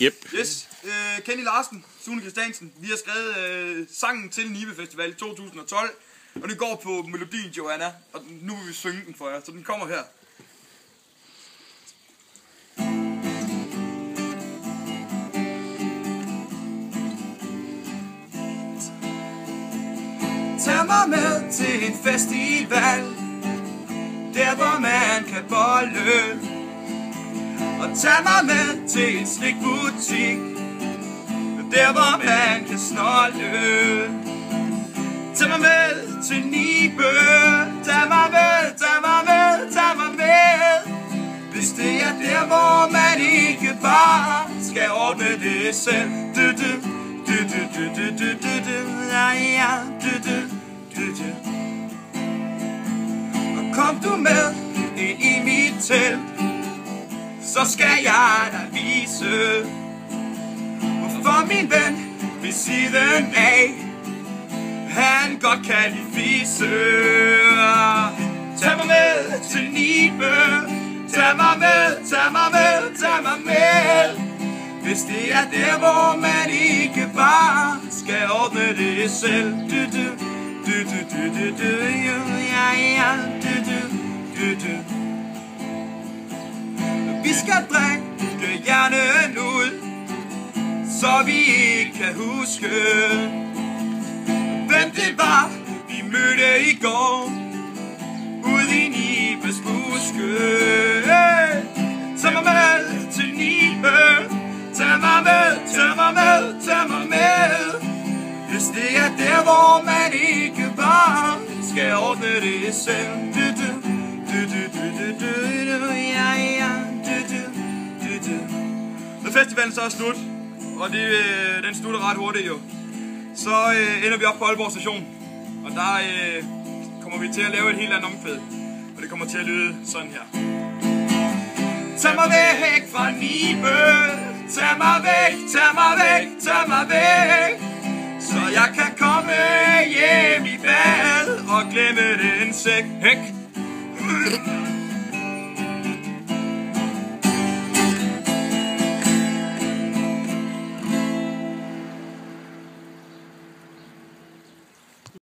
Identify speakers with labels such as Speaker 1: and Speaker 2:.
Speaker 1: Yep.
Speaker 2: Yes. Kenny Larsen, Sune Christiansen. Vi har skrevet sangen til Nibe Festival i 2012. Og det går på melodien Joanna. Og nu vil vi synge den for jer. Så den kommer her. Tag mig med til en festival, der hvor man kan bolle. Og tag mig med til en slikbutik, der hvor man kan snolle. Tag mig med til Nibe, tag mig med, tag mig med, tag mig med. Hvis det er der hvor man ikke bare skal ordne det selv. Og kom du med ind i mit telt, så skal jeg dig vise, hvorfor min ven ved siden af, han godt kan lide fise. Tag mig med til Nibe, tag mig med, tag mig med, tag mig med. Hvis det er der hvor man ikke bare skal ordne det selv. Vi skal drikke hjernen ud, så vi ikke kan huske, hvem det var vi mødte i går ude i Nibes buske. Tag mig med til Nibe, tag mig med, tag mig med, tag mig med. Hvis det er der hvor man ikke bare skal ordne det selv. Når festivalen så er slut, og den slutter ret hurtigt jo, så ender vi op på Aalborg station. Og der kommer vi til at lave et helt andet omkvæd. Og det kommer til at lyde sådan her. Tag mig væk fra Nibe, tag mig væk, tag mig væk, tag mig væk, så jeg kan komme hjem i bad og glemme den sæk. Hæk.